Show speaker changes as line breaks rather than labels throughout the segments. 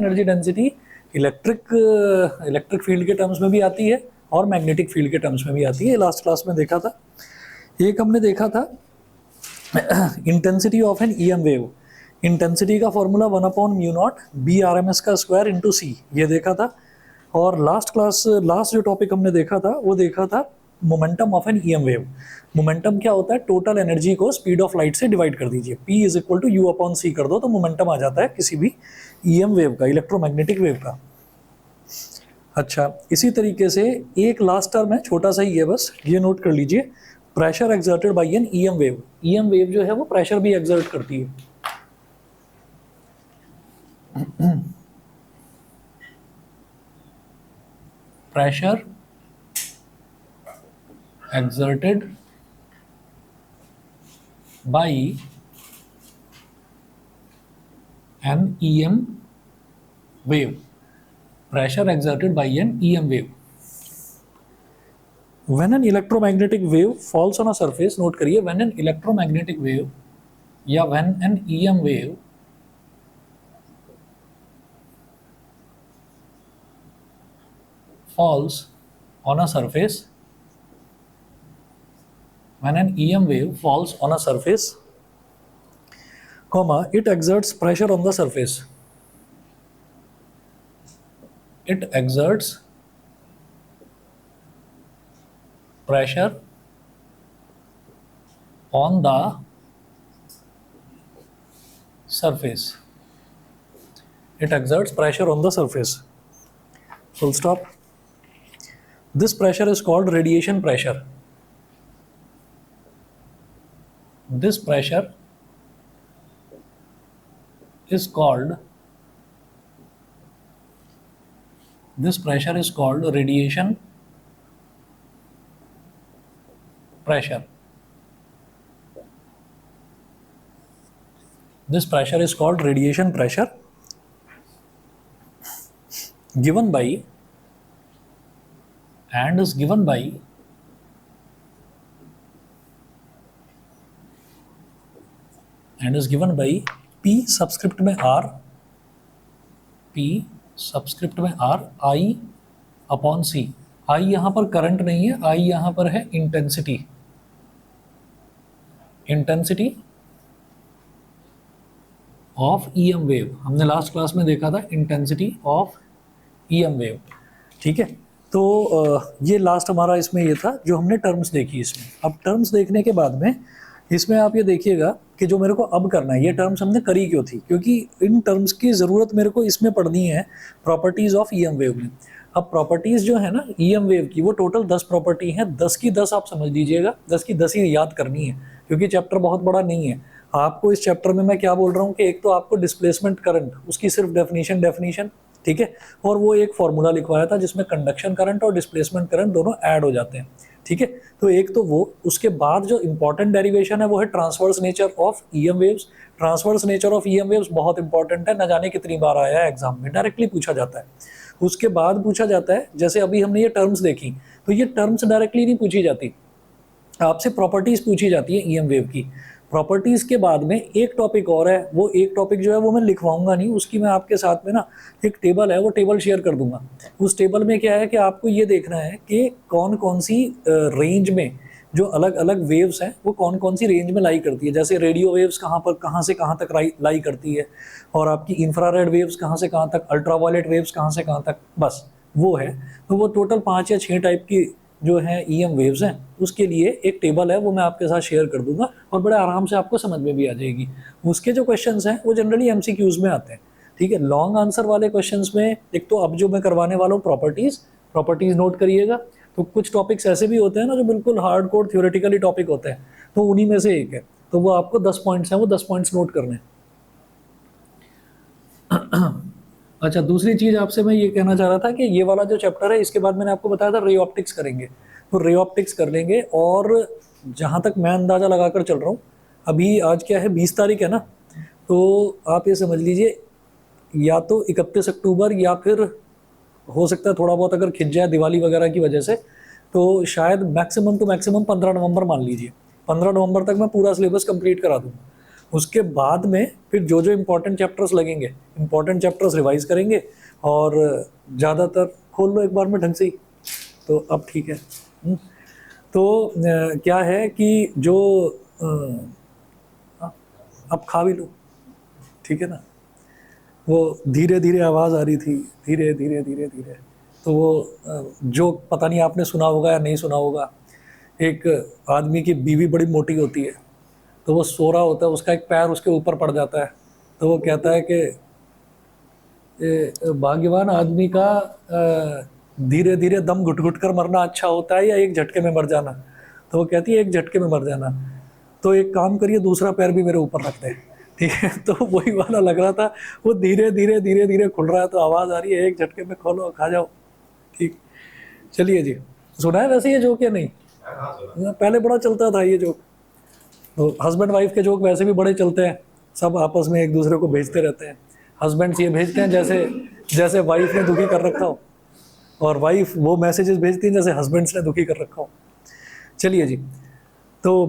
Energy density electric field के terms में भी आती है और मैग्नेटिक फील्ड के टर्म्स में भी आती है। लास्ट क्लास में देखा था। एक हमने देखा था intensity of an EM wave. Intensity का फॉर्मूला 1/μ0 BRMS का स्क्वायर इंटू सी, ये देखा था। और लास्ट जो टॉपिक हमने देखा था वो देखा था momentum of an EM wave. Momentum क्या होता है? टोटल एनर्जी को स्पीड ऑफ लाइट से डिवाइड कर दीजिए, P = U/c कर दो तो मोमेंटम आ जाता है किसी भी ईएम वेव का, इलेक्ट्रोमैग्नेटिक वेव का। अच्छा, इसी तरीके से एक लास्ट टर्म है, छोटा सा ही है बस, ये नोट कर लीजिए, pressure exerted by an EM wave. EM wave जो है वो प्रेशर भी एक्सर्ट करती है। Pressure exerted by an EM wave. Pressure exerted by an EM wave. When an electromagnetic wave falls on a surface, note करिए, when an electromagnetic wave या when an EM wave falls on a surface, when an EM wave falls on a surface, it exerts pressure on the surface. It exerts pressure on the surface. It exerts pressure on the surface. Full stop. This pressure is called radiation pressure. This pressure is called radiation pressure. This pressure is called radiation pressure, given by and is given by P subscript में R, I/C। I यहाँ पर current नहीं है, I यहाँ पर है intensity of EM wave. हमने last class में देखा था इंटेंसिटी ऑफ ईएम वेव, ठीक है। तो ये लास्ट हमारा इसमें ये था जो हमने टर्म्स देखी इसमें। अब टर्म्स देखने के बाद में इसमें आप ये देखिएगा कि जो मेरे को अब करना है, ये टर्म्स हमने करी क्यों थी, क्योंकि इन टर्म्स की ज़रूरत मेरे को इसमें पढ़नी है, प्रॉपर्टीज़ ऑफ ईएम वेव में। अब प्रॉपर्टीज़ जो है ना ईएम वेव की, वो टोटल 10 प्रॉपर्टी हैं। 10 की 10 आप समझ लीजिएगा, 10 की 10 ही याद करनी है, क्योंकि चैप्टर बहुत बड़ा नहीं है। आपको इस चैप्टर में मैं क्या बोल रहा हूँ कि एक तो आपको डिस्प्लेसमेंट करंट, उसकी सिर्फ डेफिनेशन, ठीक है, और वो एक फॉर्मूला लिखवाया था जिसमें कंडक्शन करंट और डिस्प्लेसमेंट करंट दोनों ऐड हो जाते हैं, ठीक है। तो एक तो वो, उसके बाद जो इंपॉर्टेंट डेरिवेशन है वो है transverse nature of EM waves. Transverse nature of EM waves बहुत इंपॉर्टेंट है, न जाने कितनी बार आया है एग्जाम में, डायरेक्टली पूछा जाता है। उसके बाद पूछा जाता है, जैसे अभी हमने ये टर्म्स देखी, तो ये टर्म्स डायरेक्टली नहीं पूछी जाती, आपसे प्रॉपर्टीज पूछी जाती है ईएम वेव की। प्रॉपर्टीज़ के बाद में एक टॉपिक और है, वो एक टॉपिक जो है वो मैं लिखवाऊंगा नहीं, उसकी मैं आपके साथ में ना एक टेबल है, वो टेबल शेयर कर दूंगा। उस टेबल में क्या है कि आपको ये देखना है कि कौन कौन सी रेंज में जो अलग अलग वेव्स हैं वो कौन कौन सी रेंज में लाई करती है। जैसे रेडियो वेव्स कहाँ से कहाँ तक लाई करती है, और आपकी इंफ्रारेड वेव्स कहाँ से कहाँ तक, अल्ट्रावायलेट वेव्स कहाँ से कहाँ तक, बस वो है। तो वो टोटल 5 या 6 टाइप की जो है ईएम वेव्स हैं, उसके लिए एक टेबल है, वो मैं आपके साथ शेयर कर दूंगा और बड़े आराम से आपको समझ में भी आ जाएगी। उसके जो क्वेश्चंस हैं वो जनरली एमसीक्यूज में आते हैं, ठीक है। लॉन्ग आंसर वाले क्वेश्चंस में एक तो अब जो मैं करवाने वाला हूँ प्रॉपर्टीज नोट करिएगा। तो कुछ टॉपिक्स ऐसे भी होते हैं ना जो बिल्कुल हार्ड कोर थ्योरेटिकली टॉपिक होते हैं, तो उन्हीं में से एक है। तो वो आपको 10 पॉइंट्स हैं, वो 10 पॉइंट्स नोट करने हैं। अच्छा, दूसरी चीज़ आपसे मैं ये कहना चाह रहा था कि ये वाला जो चैप्टर है, इसके बाद मैंने आपको बताया था रे ऑप्टिक्स करेंगे, तो रे ऑप्टिक्स कर लेंगे। और जहाँ तक मैं अंदाज़ा लगाकर चल रहा हूँ, अभी आज क्या है 20 तारीख है ना, तो आप ये समझ लीजिए या तो 31 अक्टूबर या फिर हो सकता है थोड़ा बहुत अगर खिंच जाए दिवाली वगैरह की वजह से, तो शायद मैक्सिमम टू मैक्सिमम 15 नवंबर मान लीजिए, 15 नवंबर तक मैं पूरा सिलेबस कंप्लीट करा दूँगा। उसके बाद में फिर जो जो इम्पोर्टेंट चैप्टर्स लगेंगे, इम्पोर्टेंट चैप्टर्स रिवाइज करेंगे, और ज़्यादातर खोल लो एक बार में ढंग से ही, तो अब ठीक है। तो क्या है कि जो अब खा भी लो, ठीक है ना। वो धीरे धीरे आवाज़ आ रही थी, धीरे धीरे धीरे धीरे, तो वो जो पता नहीं आपने सुना होगा या नहीं सुना होगा, एक आदमी की बीवी बड़ी मोटी होती है, तो वो सो रहा होता है, उसका एक पैर उसके ऊपर पड़ जाता है, तो वो कहता है कि भाग्यवान आदमी का धीरे धीरे दम घुट घुट कर मरना अच्छा होता है या एक झटके में मर जाना। तो वो कहती है एक झटके में मर जाना, तो एक काम करिए दूसरा पैर भी मेरे ऊपर रख दे, ठीक है। तो वही वाला लग रहा था, वो धीरे धीरे धीरे धीरे खुल रहा है, तो आवाज़ आ रही है एक झटके में खोलो खा जाओ, ठीक। चलिए जी, सुना है वैसे ये जोक या नहीं? पहले बड़ा चलता था ये जोक, तो हस्बैंड वाइफ के जोक वैसे भी बड़े चलते हैं, सब आपस में एक दूसरे को भेजते रहते हैं। हस्बैंड्स ये भेजते हैं जैसे जैसे वाइफ ने दुखी कर रखा हो, और वाइफ वो मैसेजेस भेजती हैं जैसे हस्बैंड्स ने दुखी कर रखा हो। चलिए जी, तो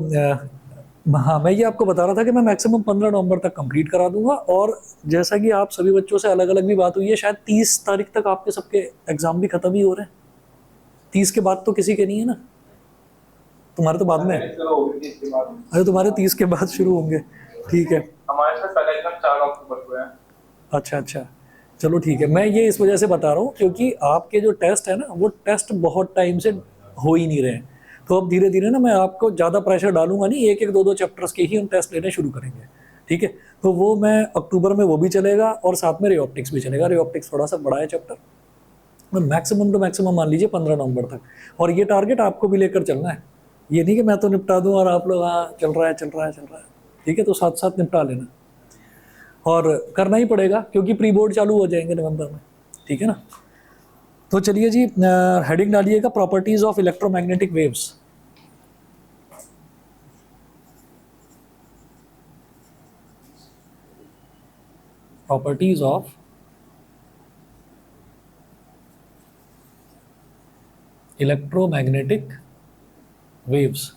हाँ, मैं ये आपको बता रहा था कि मैं मैक्सिमम 15 नवंबर तक कंप्लीट करा दूंगा, और जैसा कि आप सभी बच्चों से अलग अलग भी बात हुई है, शायद 30 तारीख तक आपके सबके एग्जाम भी खत्म ही हो रहे हैं। 30 के बाद तो किसी के नहीं है ना, तुम्हारे तो बाद में है। अरे तुम्हारे 30 के बाद शुरू होंगे, ठीक है।
हमारे साथ पहले एग्जाम 4 अक्टूबर को है।
अच्छा अच्छा, चलो ठीक है। मैं ये इस वजह से बता रहा हूँ क्योंकि आपके जो टेस्ट है ना, वो टेस्ट बहुत टाइम से हो ही नहीं रहे हैं, तो अब धीरे धीरे ना मैं आपको ज़्यादा प्रेशर डालूंगा नहीं, एक एक दो दो चैप्टर्स के ही हम टेस्ट लेने शुरू करेंगे, ठीक है। तो वो मैं अक्टूबर में वो भी चलेगा, और साथ में रे ऑप्टिक्स भी चलेगा। रे ऑप्टिक्स थोड़ा सा बड़ा है चैप्टर, मैं मैक्सिमम टू मैक्सिमम मान लीजिए 15 नवंबर तक, और ये टारगेट आपको भी लेकर चलना है। ये नहीं कि मैं तो निपटा दूं और आप लोग हाँ चल रहा है चल रहा है चल रहा है, ठीक है। तो साथ साथ निपटा लेना, और करना ही पड़ेगा क्योंकि प्री बोर्ड चालू हो जाएंगे नवंबर में, ठीक है ना। तो चलिए जी, हेडिंग डालिएगा properties of electromagnetic waves. Properties of electromagnetic waves.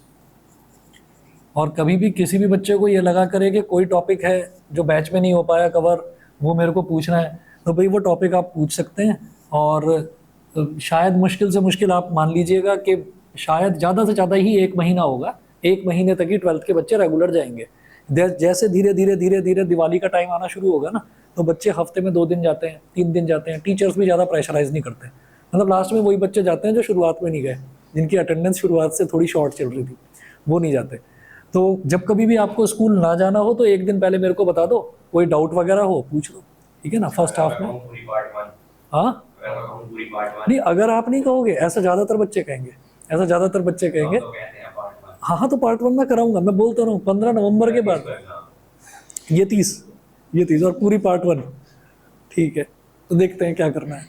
और कभी भी किसी भी बच्चे को ये लगा करे कि कोई टॉपिक है जो बैच में नहीं हो पाया कवर, वो मेरे को पूछना है, तो भाई वो टॉपिक आप पूछ सकते हैं। और शायद मुश्किल से मुश्किल आप मान लीजिएगा कि शायद ज़्यादा से ज़्यादा ही 1 महीना होगा, 1 महीने तक ही 12th के बच्चे रेगुलर जाएंगे। जैसे धीरे धीरे धीरे धीरे दिवाली का टाइम आना शुरू होगा ना, तो बच्चे हफ्ते में 2 दिन जाते हैं, 3 दिन जाते हैं। टीचर्स भी ज़्यादा प्रेशराइज नहीं करते, मतलब लास्ट में वही बच्चे जाते हैं जो शुरुआत में नहीं गए, जिनकी अटेंडेंस शुरुआत से थोड़ी शॉर्ट चल रही थी, वो नहीं जाते। तो जब कभी भी आपको स्कूल ना जाना हो तो 1 दिन पहले मेरे को बता दो, कोई डाउट वगैरह हो पूछ लो, ठीक है ना। फर्स्ट हाफ में हाँ नहीं, अगर आप नहीं कहोगे, ऐसा ज़्यादातर बच्चे कहेंगे, ऐसा ज़्यादातर बच्चे कहेंगे। हाँ हाँ, तो पार्ट 1 में कराऊंगा, मैं बोलता रहा हूँ 15 नवंबर के बाद ये 30 और पूरी पार्ट 1, ठीक है। तो देखते हैं क्या करना है।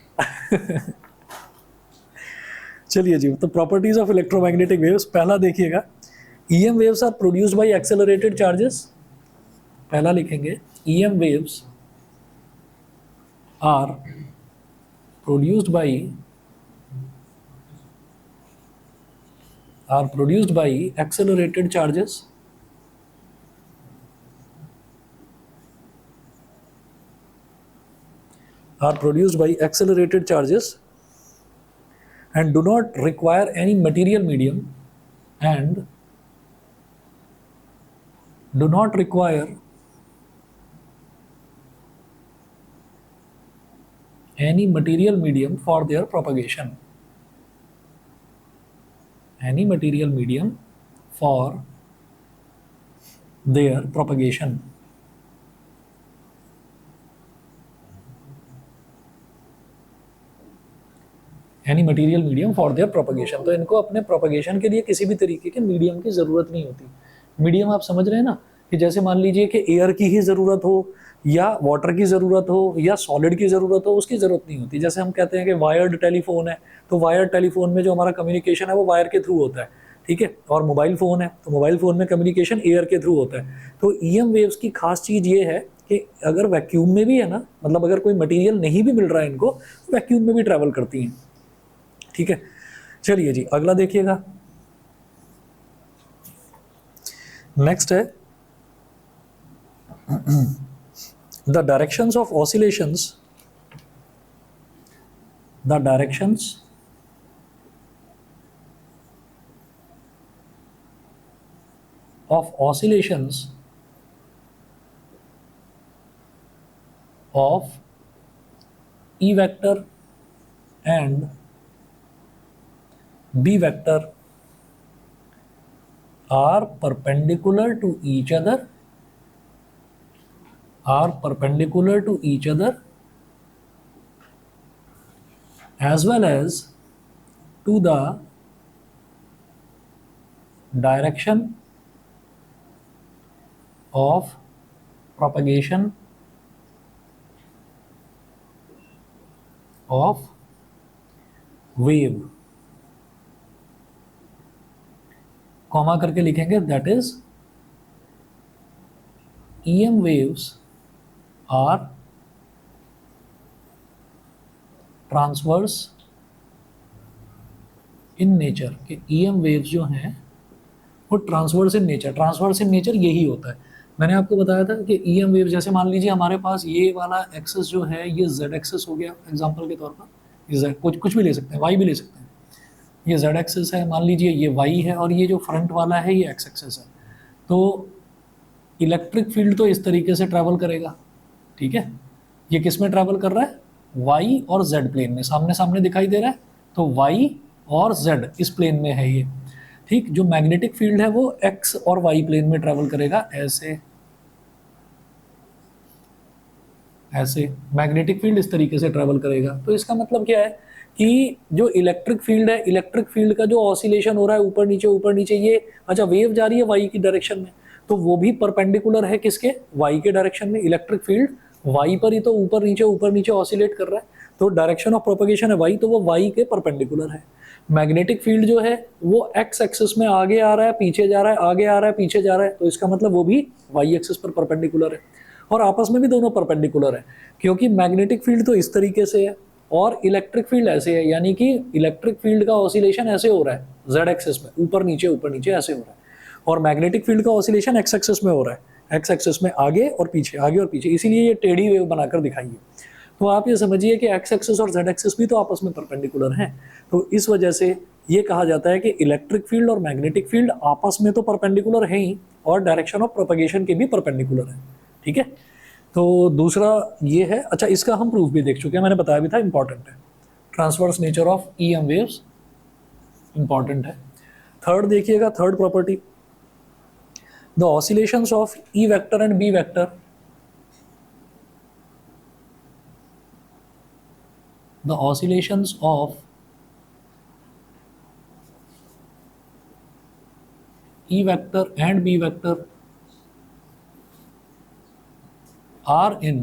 चलिए जी, तो प्रॉपर्टीज ऑफ इलेक्ट्रोमैग्नेटिक वेव्स, पहला देखिएगा, EM waves are produced by accelerated charges। पहला लिखेंगे EM waves are produced by accelerated charges and do not require any material medium and do not require any material medium for their propagation, any material medium for their propagation। Any material medium for their propagation, तो इनको अपने propagation के लिए किसी भी तरीके के medium की ज़रूरत नहीं होती। मीडियम आप समझ रहे हैं ना, कि जैसे मान लीजिए कि एयर की ही ज़रूरत हो या वाटर की ज़रूरत हो या सॉलिड की ज़रूरत हो, उसकी ज़रूरत नहीं होती। जैसे हम कहते हैं कि वायर्ड टेलीफोन है, तो वायर्ड टेलीफोन में जो हमारा कम्युनिकेशन है वो वायर के थ्रू होता है, ठीक है। और मोबाइल फ़ोन है, तो मोबाइल फ़ोन में कम्युनिकेशन एयर के थ्रू होता है। तो EM वेव्स की खास चीज़ ये है कि अगर वैक्यूम में भी है ना, मतलब अगर कोई मटीरियल नहीं भी मिल रहा है इनको, तो वैक्यूम में भी ट्रैवल करती हैं, ठीक है। चलिए जी, अगला देखिएगा, नेक्स्ट है the directions of oscillations, the directions of oscillations of E vector and B vector are perpendicular to each other, as well as to the direction of propagation of wave, comma करके लिखेंगे, that is EM waves are transverse in nature, कि EM waves जो हैं वो transverse in nature, transverse in nature यही होता है। मैंने आपको बताया था कि EM वेव, जैसे मान लीजिए हमारे पास ये वाला एक्सेस जो है ये Z एक्सेस हो गया एग्जांपल के तौर पर, ये Z कुछ भी ले सकते हैं, Y भी ले सकते हैं, ये Z एक्सेस है, मान लीजिए ये Y है, और ये जो फ्रंट वाला है ये X एक्सेस है। तो इलेक्ट्रिक फील्ड तो इस तरीके से ट्रैवल करेगा, ठीक है। ये किस में ट्रैवल कर रहा है? Y और Z प्लेन में, सामने सामने दिखाई दे रहा है, तो Y और Z इस प्लेन में है ये, ठीक। जो मैग्नेटिक फील्ड है वो X और Y प्लेन में ट्रैवल करेगा, ऐसे ऐसे मैग्नेटिक फील्ड इस तरीके से ट्रैवल करेगा। तो इसका मतलब क्या है कि जो इलेक्ट्रिक फील्ड है, इलेक्ट्रिक फील्ड का जो ऑसिलेशन हो रहा है ऊपर नीचे, ये अच्छा वेव जा रही है Y की डायरेक्शन में, तो वो भी परपेंडिकुलर है किसके? Y के डायरेक्शन में। इलेक्ट्रिक फील्ड Y पर ही तो ऊपर नीचे ऑसिलेट कर रहा है, तो डायरेक्शन ऑफ प्रोपगेशन है Y, तो वो Y के परपेंडिकुलर है। मैग्नेटिक फील्ड जो है वो X एक्सिस में आगे आ रहा है, पीछे जा रहा है, आगे आ रहा है, पीछे जा रहा है, तो इसका मतलब वो भी Y एक्सिस पर परपेंडिकुलर है। और आपस में भी दोनों परपेंडिकुलर है, क्योंकि मैग्नेटिक फील्ड तो इस तरीके से है और इलेक्ट्रिक फील्ड ऐसे है, यानी कि इलेक्ट्रिक फील्ड का ऑसिलेशन ऐसे हो रहा है Z एक्सिस में, ऊपर नीचे ऐसे हो रहा है, और मैग्नेटिक फील्ड का ऑसिलेशन X एक्सिस में हो रहा है, X एक्सिस में आगे और पीछे, इसीलिए ये टेढ़ी वेव बनाकर दिखाइए। तो आप ये समझिए कि X एक्सिस और Z एक्सिस भी तो आपस में परपेंडिकुलर हैं, तो इस वजह से ये कहा जाता है कि इलेक्ट्रिक फील्ड और मैग्नेटिक फील्ड आपस में तो परपेंडिकुलर है ही, और डायरेक्शन ऑफ प्रोपगेशन के भी परपेंडिकुलर है, ठीक है। तो दूसरा ये है, अच्छा इसका हम प्रूफ भी देख चुके हैं, मैंने बताया भी था, इंपॉर्टेंट है, transverse nature of EM waves important है। थर्ड देखिएगा, third property, the oscillations of E vector and B vector, the oscillations of E vector and B vector are in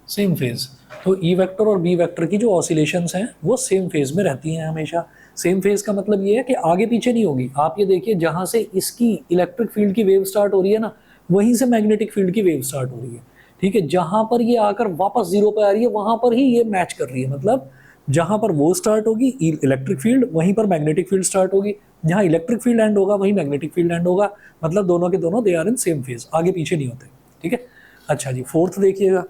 same phase. तो E वेक्टर और B vector की जो oscillations हैं वो same phase में रहती हैं हमेशा। सेम फेज का मतलब ये है कि आगे पीछे नहीं होगी। आप ये देखिए, जहां से इसकी इलेक्ट्रिक फील्ड की वेव स्टार्ट हो रही है ना, वहीं से मैग्नेटिक फील्ड की वेव स्टार्ट हो रही है, ठीक है। जहां पर ये आकर वापस जीरो पर आ रही है वहां पर ही ये मैच कर रही है, मतलब जहां पर वो स्टार्ट होगी इलेक्ट्रिक फील्ड, वहीं पर मैग्नेटिक फील्ड स्टार्ट होगी, जहां इलेक्ट्रिक फील्ड एंड होगा वहीं मैग्नेटिक फील्ड एंड होगा, मतलब दोनों के दोनों they are in same phase, आगे पीछे नहीं होते, ठीक है। अच्छा जी, फोर्थ देखिएगा,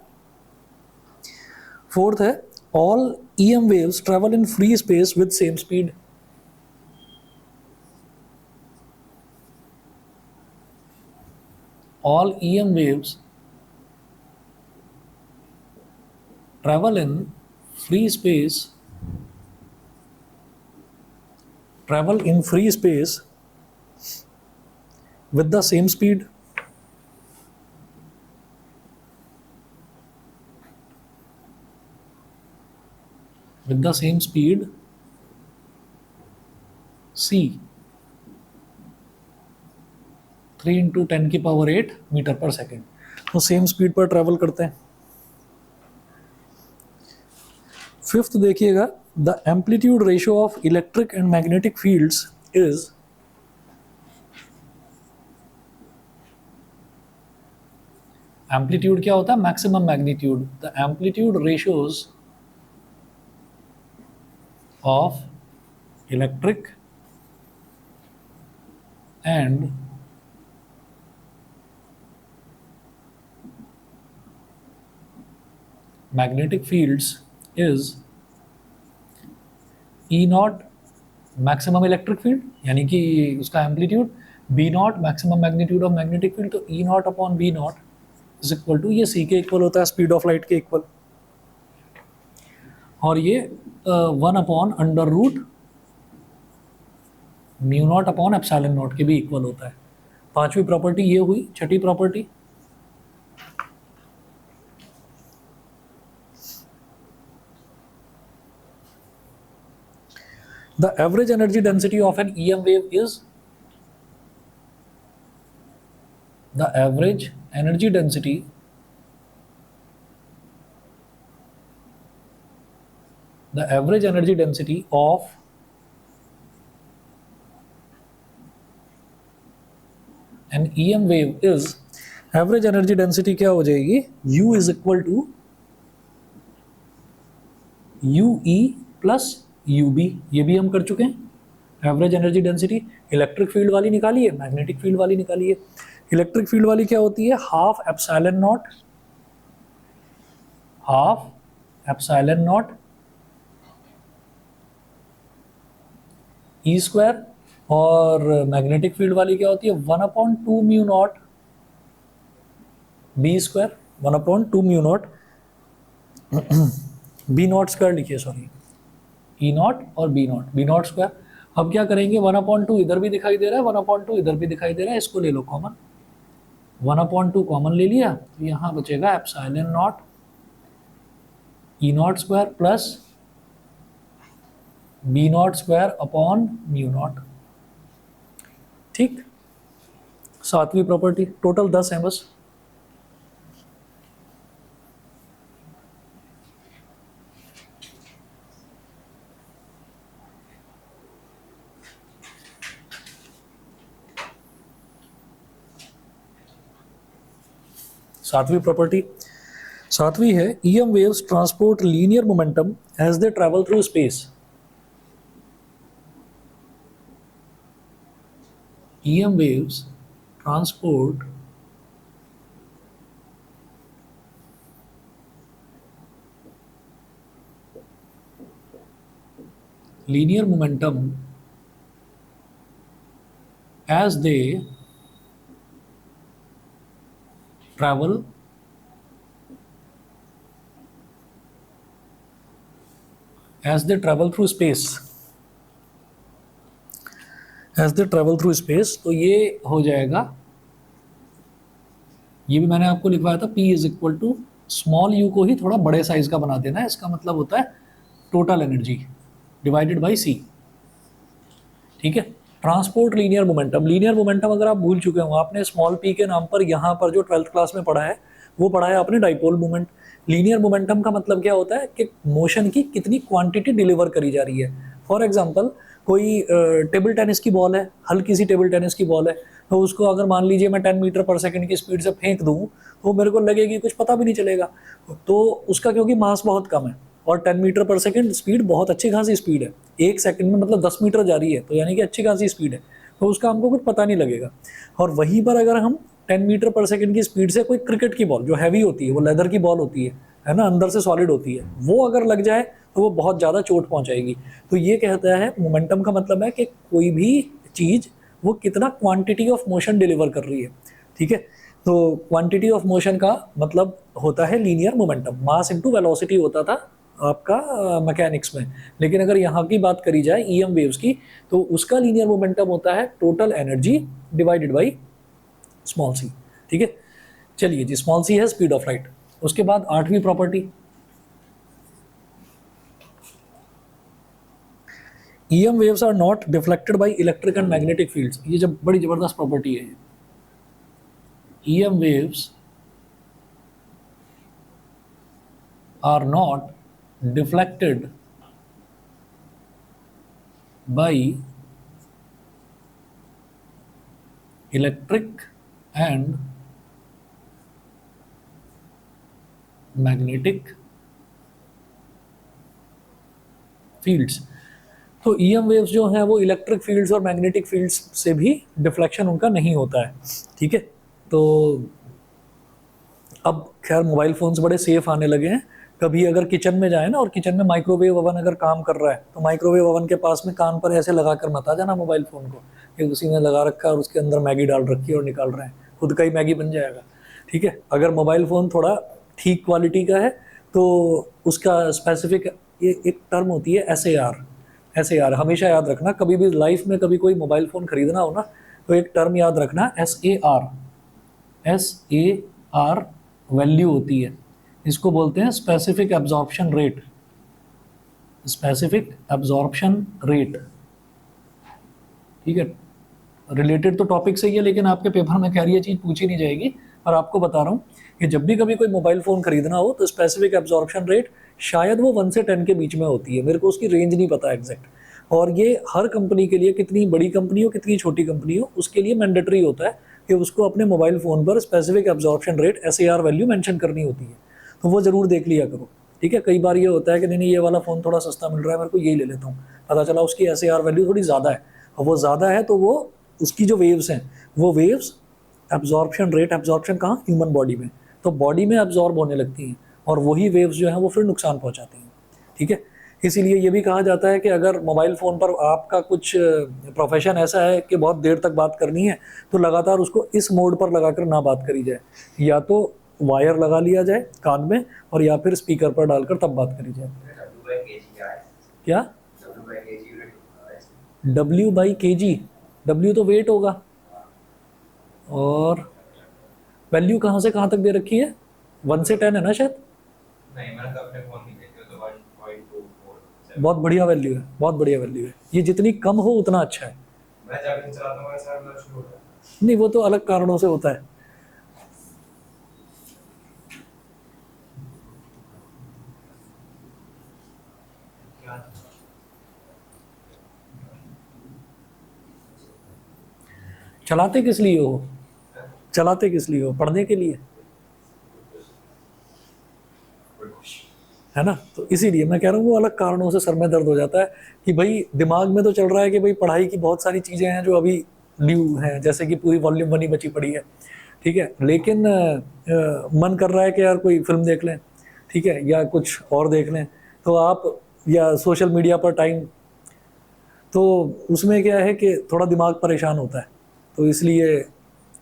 फोर्थ है, all EM waves travel in free space with same speed। all EM waves travel in free space, with the same speed। with the same speed c, 3 × 10⁸ metre पर सेकेंड, तो सेम स्पीड पर travel करते हैं। Fifth देखिएगा, the amplitude ratio of electric and magnetic fields is, amplitude क्या होता है? Maximum magnitude. The amplitude ratios of electric and magnetic fields is E not maximum electric field, यानी कि उसका amplitude, B not maximum magnitude of magnetic field, तो E not upon B not is equal to, ये C के equal होता है speed of light के equal, और ये 1 upon under root mu naught upon epsilon naught के भी इक्वल होता है। पांचवी प्रॉपर्टी ये हुई। छठी property, the average energy density of an EM wave is, the average energy density of an EM wave is, average energy density क्या हो जाएगी, U is equal to UE plus UB, ये भी हम कर चुके हैं। Average energy density electric field वाली निकाली है, मैग्नेटिक फील्ड वाली निकाली है। इलेक्ट्रिक फील्ड वाली क्या होती है, half epsilon naught E square, और मैग्नेटिक फील्ड वाली क्या होती है 1/2 mu not be square, 1/2 mu not be naught square लिखिए, सॉरी ई नॉट और बी नॉट स्क्वायर। अब क्या करेंगे, 1/2 इधर भी दिखाई दे रहा है, 1/2 इधर भी दिखाई दे रहा है, इसको ले लो कॉमन, 1/2 कॉमन ले लिया, तो यहाँ बचेगा epsilon naught E naught square plus B naught square upon mu naught. ठीक, सातवीं प्रॉपर्टी, टोटल 10 है बस। सातवीं प्रॉपर्टी, सातवीं है, EM waves transport linear momentum as they travel through space. EM waves transport linear momentum as they travel through space, तो ये हो जाएगा, ये भी मैंने आपको लिखवाया था, P is equal to small u को ही थोड़ा बड़े साइज का बना देना है, इसका मतलब होता है total energy divided by c। ठीक है, ट्रांसपोर्ट लीनियर मोमेंटम अगर आप भूल चुके हो, आपने स्मॉल p के नाम पर यहाँ पर जो 12th क्लास में पढ़ा है वो पढ़ा है आपने डाइपोल मोमेंट। लीनियर मोमेंटम का मतलब क्या होता है कि मोशन की कितनी क्वांटिटी डिलीवर करी जा रही है। फॉर एग्जांपल, कोई टेबल टेनिस की बॉल है, हल्की सी टेबल टेनिस की बॉल है, तो उसको अगर मान लीजिए मैं 10 मीटर पर सेकंड की स्पीड से फेंक दूँ तो मेरे को लगेगी, कुछ पता भी नहीं चलेगा, तो उसका क्योंकि मास बहुत कम है और 10 मीटर पर सेकंड स्पीड बहुत अच्छी खासी स्पीड है, एक सेकंड में मतलब 10 मीटर जा रही है, तो यानी कि अच्छी खासी स्पीड है, तो उसका हमको कुछ पता नहीं लगेगा। और वहीं पर अगर हम 10 मीटर पर सेकंड की स्पीड से कोई क्रिकेट की बॉल जो हैवी होती है, वो लेदर की बॉल होती है ना, अंदर से सॉलिड होती है, वो अगर लग जाए तो वो बहुत ज़्यादा चोट पहुंचाएगी। तो ये कहता है मोमेंटम का मतलब है कि कोई भी चीज़ वो कितना क्वांटिटी ऑफ मोशन डिलीवर कर रही है। ठीक है, तो क्वांटिटी ऑफ मोशन का मतलब होता है linear momentum, mass into velocity होता था आपका मैकेनिक्स में, लेकिन अगर यहाँ की बात करी जाए EM वेव्स की, तो उसका लीनियर मोमेंटम होता है total energy divided by small C. ठीक है, चलिए जी, स्मॉल सी है स्पीड ऑफ लाइट। उसके बाद आठवीं property, EM waves are not deflected by electric and magnetic fields। ये जब बड़ी जबरदस्त प्रॉपर्टी है, EM waves are not deflected by electric and magnetic fields। तो EM वेव्स जो हैं वो इलेक्ट्रिक फील्ड्स और मैग्नेटिक फील्ड्स से भी डिफ्लेक्शन उनका नहीं होता है। ठीक है, तो अब खैर मोबाइल फ़ोन्स बड़े सेफ आने लगे हैं, कभी अगर किचन में जाए ना और किचन में माइक्रोवेव ओवन अगर काम कर रहा है तो माइक्रोवेव ओवन के पास में कान पर ऐसे लगा कर मत आ जाना मोबाइल फ़ोन को कि उसी ने लगा रखा है और उसके अंदर मैगी डाल रखी है और निकाल रहे हैं, खुद का ही मैगी बन जाएगा। ठीक है, अगर मोबाइल फ़ोन थोड़ा ठीक क्वालिटी का है तो उसका स्पेसिफिक ये एक टर्म होती है एस ए आर हमेशा याद रखना। कभी भी लाइफ में कभी कोई मोबाइल फ़ोन खरीदना हो ना तो एक टर्म याद रखना, एस ए आर वैल्यू होती है, इसको बोलते हैं specific absorption rate. Specific absorption rate, ठीक है, रिलेटेड तो टॉपिक से ही है लेकिन आपके पेपर में खैर ये चीज़ पूछी नहीं जाएगी, पर आपको बता रहा हूँ कि जब भी कभी कोई मोबाइल फ़ोन खरीदना हो तो स्पेसिफिक एब्जॉर्प्शन रेट शायद वो 1 से 10 के बीच में होती है, मेरे को उसकी रेंज नहीं पता एग्जैक्ट। और ये हर कंपनी के लिए, कितनी बड़ी कंपनी हो कितनी छोटी कंपनी हो, उसके लिए मैंडेटरी होता है कि उसको अपने मोबाइल फ़ोन पर specific absorption rate SAR value mention करनी होती है, तो वो ज़रूर देख लिया करो। ठीक है, कई बार ये होता है कि नहीं ये वाला फ़ोन थोड़ा सस्ता मिल रहा है, मेरे को यही ले लेता हूँ, पता चला उसकी SAR वैल्यू थोड़ी ज़्यादा है, और वो ज़्यादा है तो वो उसकी जो वेव्स हैं वो वेव्स एब्जॉर्प्शन रेट, एब्जॉर्प्शन कहाँ, ह्यूमन बॉडी में, तो बॉडी में एब्जॉर्ब होने लगती हैं और वही वेव्स जो हैं वो फिर नुकसान पहुँचाती हैं। ठीक है, इसीलिए ये भी कहा जाता है कि अगर मोबाइल फ़ोन पर आपका कुछ प्रोफेशन ऐसा है कि बहुत देर तक बात करनी है तो लगातार उसको इस मोड पर लगाकर ना बात करी जाए, या तो वायर लगा लिया जाए कान में और या फिर स्पीकर पर डालकर तब बात करी जाए। क्या W/kg? W तो वेट होगा, और वैल्यू कहाँ से कहाँ तक दे रखी है, 1 से 10 है ना शायद।
नहीं, मैंने तो अपने फोन में देखी तो 1.24।
बहुत बढ़िया वैल्यू है, बहुत बढ़िया वैल्यू है, ये जितनी कम हो उतना अच्छा है।
मैं जब चलाता हूँ ऐसा मतलब शुरू होता है।
नहीं वो तो अलग कारणों से होता है। चलाते किस लिए हो, चलाते किस लिए हो, पढ़ने के लिए है ना, तो इसीलिए मैं कह रहा हूँ वो अलग कारणों से सर में दर्द हो जाता है कि भाई दिमाग में तो चल रहा है कि भाई पढ़ाई की बहुत सारी चीज़ें हैं जो अभी न्यू हैं, जैसे कि पूरी वॉल्यूम 1 ही बची पड़ी है। ठीक है, लेकिन मन कर रहा है कि यार कोई फिल्म देख लें, ठीक है, या कुछ और देख लें, तो आप या सोशल मीडिया पर टाइम, तो उसमें क्या है कि थोड़ा दिमाग परेशान होता है, तो इसलिए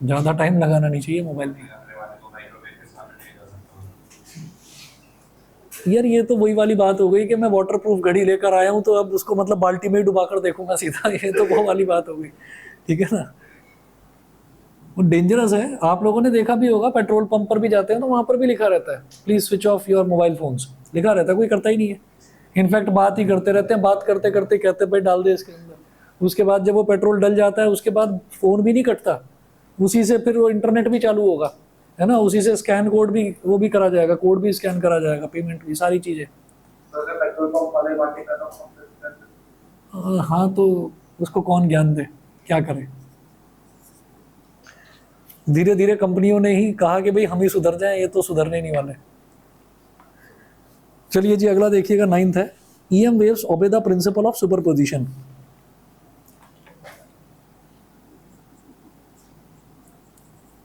ज़्यादा टाइम लगाना नहीं चाहिए मोबाइल में।
अपने वाले को माइक्रोवेव के सामने नहीं कर सकता हूँ।
यार ये तो वही वाली बात हो गई कि मैं वाटरप्रूफ घड़ी लेकर आया हूँ तो अब उसको मतलब बाल्टी में ही डुबा कर देखूंगा सीधा, ये तो वो वाली बात हो गई। ठीक है ना, वो डेंजरस है। आप लोगों ने देखा भी होगा, पेट्रोल पंप पर भी जाते हैं तो वहाँ पर भी लिखा रहता है please switch off your mobile phones, लिखा रहता है, कोई करता ही नहीं है। इनफैक्ट बात ही करते रहते हैं, बात करते करते कहते हैं भाई डाल दे इसके अंदर, उसके बाद जब वो पेट्रोल डल जाता है उसके बाद फ़ोन भी नहीं कटता, उसी से फिर वो इंटरनेट भी चालू होगा, है ना, उसी से स्कैन कोड भी वो भी करा जाएगा, कोड भी स्कैन करा जाएगा, पेमेंट भी, सारी चीज़ें।
तो अगर पेट्रोल पंप वाले बातें कर रहा हूँ
हाँ तो उसको कौन ज्ञान दे, क्या करे। धीरे धीरे कंपनियों ने ही कहा कि भाई हम ही सुधर जाएं, ये तो सुधरने नहीं वाले। चलिए जी अगला देखिएगा, 9th है, EM waves obey the principle of superposition।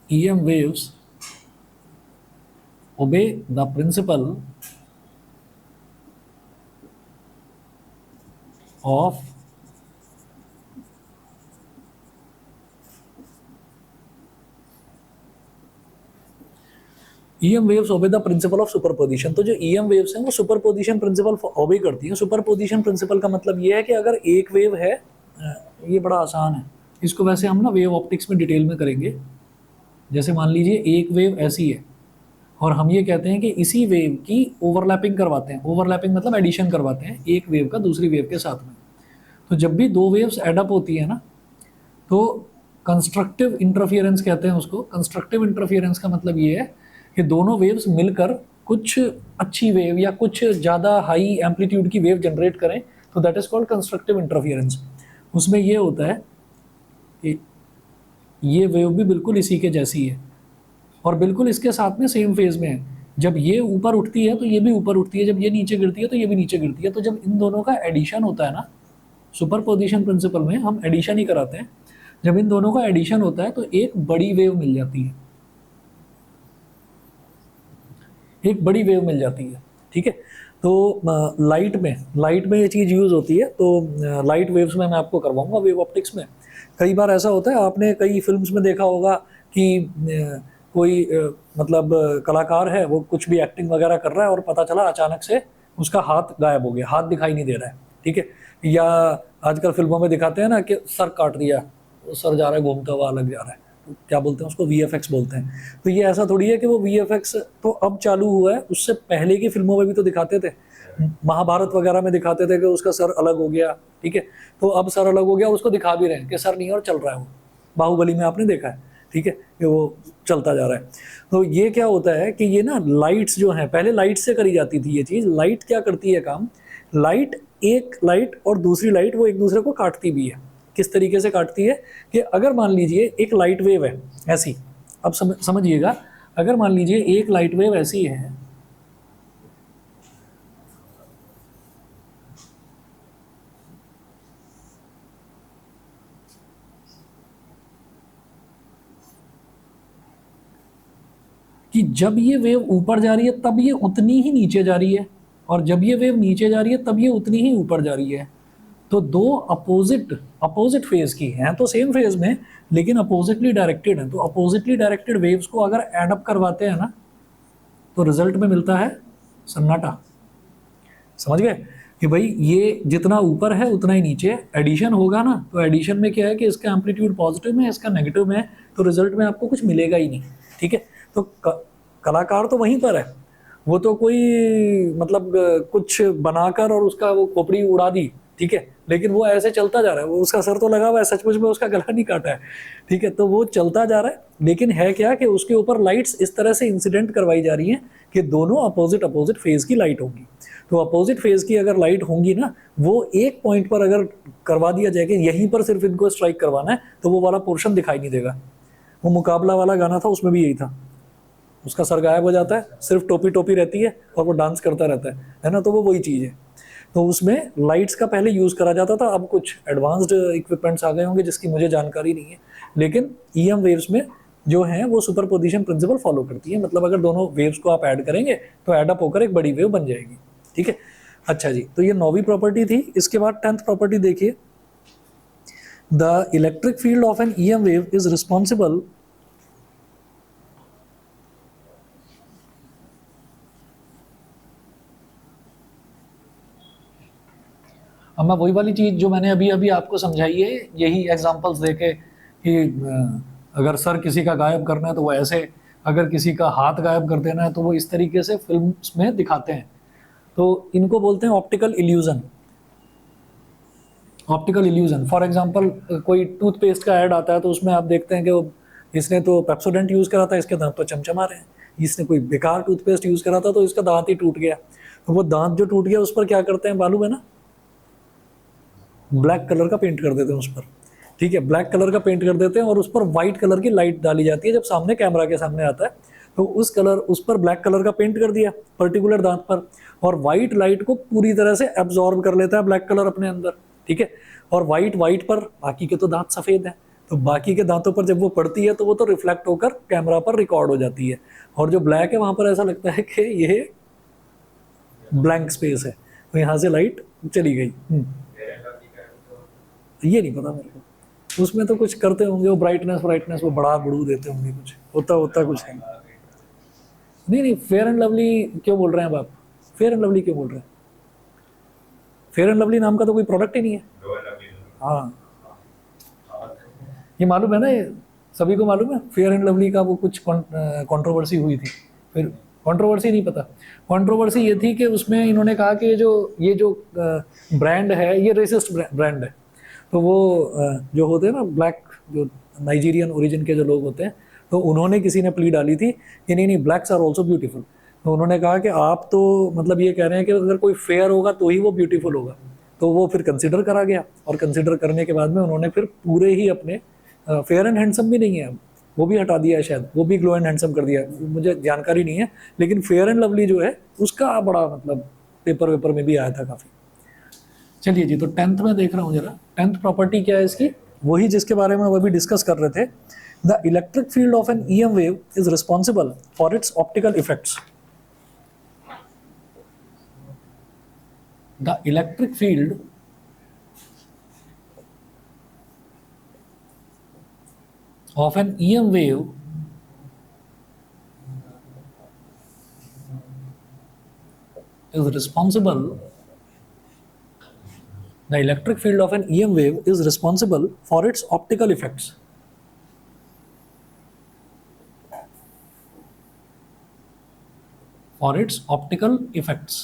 EM waves obey the principle of EM waves obey the principle of superposition। तो जो EM waves हैं वो सुपरपोजिशन प्रिंसिपल obey करती हैं। सुपरपोजिशन प्रिंसिपल का मतलब ये है कि अगर एक वेव है, ये बड़ा आसान है, इसको वैसे हम ना वेव ऑप्टिक्स में डिटेल में करेंगे। जैसे मान लीजिए एक वेव ऐसी है और हम ये कहते हैं कि इसी वेव की ओवरलैपिंग करवाते हैं, ओवरलैपिंग मतलब एडिशन करवाते हैं एक वेव का दूसरी वेव के साथ में। तो जब भी दो वेव्स एडअप होती है ना तो कंस्ट्रक्टिव इंटरफियरेंस कहते हैं उसको। कंस्ट्रक्टिव इंटरफियरेंस का मतलब ये है कि दोनों वेव्स मिलकर कुछ अच्छी वेव या कुछ ज़्यादा हाई एम्पलीट्यूड की वेव जनरेट करें, तो that is called constructive interference. उसमें ये होता है कि ये वेव भी बिल्कुल इसी के जैसी है और बिल्कुल इसके साथ में सेम फेज में है। जब ये ऊपर उठती है तो ये भी ऊपर उठती है, जब ये नीचे गिरती है तो ये भी नीचे गिरती है। तो जब इन दोनों का एडिशन होता है ना, सुपरपोजिशन प्रिंसिपल में हम एडिशन ही कराते हैं, जब इन दोनों का एडिशन होता है तो एक बड़ी वेव मिल जाती है, एक बड़ी वेव मिल जाती है। ठीक है। तो लाइट में ये चीज़ यूज़ होती है। तो लाइट वेव्स में मैं आपको करवाऊंगा वेव ऑप्टिक्स में। कई बार ऐसा होता है, आपने कई फिल्म्स में देखा होगा कि कोई मतलब कलाकार है, वो कुछ भी एक्टिंग वगैरह कर रहा है और पता चला अचानक से उसका हाथ गायब हो गया, हाथ दिखाई नहीं दे रहा है, ठीक है। या आजकल फिल्मों में दिखाते हैं ना कि सर काट दिया, सर जा रहा है घूमता हुआ अलग जा रहा है, तो क्या बोलते हैं उसको, VFX बोलते हैं। तो ये ऐसा थोड़ी है कि वो VFX तो अब चालू हुआ है, उससे पहले की फिल्मों में भी तो दिखाते थे। महाभारत वगैरह में दिखाते थे कि उसका सर अलग हो गया, ठीक है। तो अब सर अलग हो गया, उसको दिखा भी रहे हैं कि सर नहीं है और चल रहा है वो। बाहुबली में आपने देखा है, ठीक है, कि वो चलता जा रहा है। तो ये क्या होता है कि ये ना लाइट्स जो हैं, पहले लाइट से करी जाती थी ये चीज़। लाइट क्या करती है काम, एक लाइट और दूसरी लाइट वो एक दूसरे को काटती भी है। किस तरीके से काटती है कि अगर मान लीजिए एक लाइट वेव है ऐसी, अब समझिएगा, अगर मान लीजिए एक लाइट वेव ऐसी है, कि जब ये वेव ऊपर जा रही है तब ये उतनी ही नीचे जा रही है, और जब ये वेव नीचे जा रही है तब ये उतनी ही ऊपर जा रही है। तो दो अपोजिट फेज की हैं, तो सेम फेज में लेकिन अपोजिटली डायरेक्टेड हैं। तो अपोजिटली डायरेक्टेड वेव्स को अगर एड अप करवाते हैं ना, तो रिजल्ट में मिलता है सन्नाटा। समझ गए कि भाई ये जितना ऊपर है उतना ही नीचे। एडिशन होगा ना, तो एडिशन में क्या है कि इसका एम्पलीट्यूड पॉजिटिव में है, इसका नेगेटिव में है, तो रिजल्ट में आपको कुछ मिलेगा ही नहीं, ठीक है। तो कलाकार तो वहीं पर है, वो तो कोई मतलब कुछ बनाकर और उसका वो खोपड़ी उड़ा दी, ठीक है, लेकिन वो ऐसे चलता जा रहा है, वो उसका सर तो लगा हुआ है, सचमुच में उसका गला नहीं काटा है, ठीक है। तो वो चलता जा रहा है, लेकिन है क्या कि उसके ऊपर लाइट्स इस तरह से इंसिडेंट करवाई जा रही हैं कि दोनों अपोजिट फेज की लाइट होगी। तो अपोजिट फेज की अगर लाइट होंगी ना, वो एक पॉइंट पर अगर करवा दिया जाए कि यहीं पर सिर्फ इनको स्ट्राइक करवाना है, तो वो वाला पोर्शन दिखाई नहीं देगा। वो मुकाबला वाला गाना था, उसमें भी यही था, उसका सर गायब हो जाता है, सिर्फ टोपी टोपी रहती है और वो डांस करता रहता है ना। तो वो वही चीज़ है। तो उसमें लाइट्स का पहले यूज़ करा जाता था, अब कुछ एडवांस्ड इक्विपमेंट्स आ गए होंगे जिसकी मुझे जानकारी नहीं है, लेकिन EM वेव्स में जो हैं वो सुपरपोजिशन प्रिंसिपल फॉलो करती है। मतलब अगर दोनों वेव्स को आप ऐड करेंगे तो ऐड अप होकर एक बड़ी वेव बन जाएगी, ठीक है। अच्छा जी, तो ये 9वीं प्रॉपर्टी थी। इसके बाद 10th प्रॉपर्टी देखिए, the electric field of an EM wave is responsible अब मैं वही वाली चीज़ जो मैंने अभी अभी आपको समझाई है, यही एग्जांपल्स देके कि अगर सर किसी का गायब करना है तो वो ऐसे, अगर किसी का हाथ गायब कर देना है तो वो इस तरीके से फिल्म्स में दिखाते हैं। तो इनको बोलते हैं optical illusion. Optical illusion, for example कोई टूथपेस्ट का ऐड आता है तो उसमें आप देखते हैं कि वो इसने तो पेप्सोडेंट यूज़ करा था, इसके दांत तो चमचमा रहे हैं। इसने कोई बेकार टूथपेस्ट यूज़ करा था तो इसका दांत ही टूट गया। तो वो दांत जो टूट गया उस पर क्या करते हैं मालूम है ना, ब्लैक कलर का पेंट कर देते हैं उस पर, ठीक है। ब्लैक कलर का पेंट कर देते हैं और उस पर वाइट कलर की लाइट डाली जाती है। जब सामने कैमरा के सामने आता है तो उस पर ब्लैक कलर का पेंट कर दिया पर्टिकुलर दांत पर, और वाइट लाइट को पूरी तरह से एब्जॉर्ब कर लेता है ब्लैक कलर अपने अंदर, ठीक है। और वाइट पर, बाकी के तो दांत सफ़ेद हैं, तो बाकी के दांतों पर जब वो पड़ती है तो वो तो रिफ्लेक्ट होकर कैमरा पर रिकॉर्ड हो जाती है, और जो ब्लैक है वहाँ पर ऐसा लगता है कि ये ब्लैंक स्पेस है, तो यहाँ से लाइट चली गई। ये नहीं पता मेरे को, उसमें तो कुछ करते होंगे वो ब्राइटनेस वो बढ़ा बढ़ू देते होंगे, कुछ होता कुछ है। नहीं, फेयर एंड लवली क्यों बोल रहे हैं अब आप, फेयर एंड लवली क्यों बोल रहे हैं? फेयर एंड लवली नाम का तो कोई प्रोडक्ट ही नहीं है। हाँ, ये मालूम है ना, ये सभी को मालूम है। फेयर एंड लवली का वो कुछ कंट्रोवर्सी हुई थी, फिर कंट्रोवर्सी नहीं पता, कंट्रोवर्सी ये थी कि उसमें इन्होंने कहा कि ये जो ब्रांड है ये रेसिस्ट ब्रांड है। तो वो जो होते हैं ना ब्लैक, जो नाइजीरियन ओरिजिन के जो लोग होते हैं, तो उन्होंने, किसी ने प्ली डाली थी कि नहीं ब्लैक्स आर ऑल्सो ब्यूटीफुल। तो उन्होंने कहा कि आप तो मतलब ये कह रहे हैं कि अगर कोई फेयर होगा तो ही वो ब्यूटीफुल होगा। तो वो फिर कंसिडर करा गया, और कंसिडर करने के बाद में उन्होंने फिर पूरे ही अपने फेयर एंड हैंडसम भी नहीं है अब, वो भी हटा दिया है शायद, वो भी ग्लो एंड हैंडसम कर दिया, मुझे जानकारी नहीं है। लेकिन फेयर एंड लवली जो है उसका बड़ा मतलब पेपर वेपर में भी आया था काफ़ी। चलिए जी, तो 10th में देख रहा हूँ जरा, 10th प्रॉपर्टी क्या है इसकी, वही जिसके बारे में वो भी डिस्कस कर रहे थे। The electric field of an EM wave is responsible for its optical effects. The electric field of an EM wave is responsible, the electric field of an EM wave is responsible for its optical effects. For its optical effects.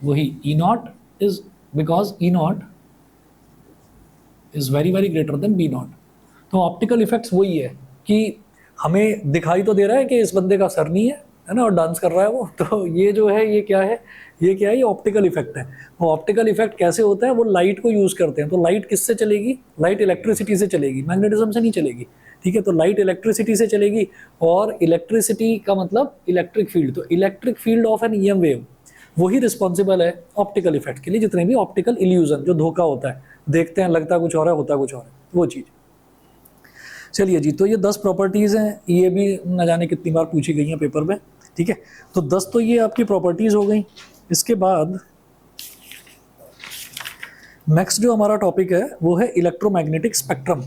वही E naught is because E naught is very very greater than B naught. तो optical effects वही है कि हमें दिखाई तो दे रहा है कि इस बंदे का सर नहीं है ना, और डांस कर रहा है वो, तो ये जो है ये क्या है, ये ऑप्टिकल इफेक्ट है। वो ऑप्टिकल इफेक्ट कैसे होता है, वो लाइट को यूज़ करते हैं। तो लाइट किससे चलेगी, लाइट इलेक्ट्रिसिटी से चलेगी, मैग्नेटिज्म से नहीं चलेगी, ठीक है। तो लाइट इलेक्ट्रिसिटी से चलेगी, और इलेक्ट्रिसिटी का मतलब इलेक्ट्रिक फील्ड। तो electric field of an EM wave वही रिस्पॉन्सिबल है ऑप्टिकल इफेक्ट के लिए, जितने भी ऑप्टिकल इल्यूजन, जो धोखा होता है, देखते हैं लगता कुछ और है होता कुछ और है, वो चीज़। चलिए जी, तो ये 10 प्रॉपर्टीज़ हैं, ये भी न जाने कितनी बार पूछी गई हैं पेपर में, ठीक है। तो 10 तो ये आपकी प्रॉपर्टीज़ हो गई। इसके बाद नेक्स्ट जो हमारा टॉपिक है वो है इलेक्ट्रोमैग्नेटिक स्पेक्ट्रम।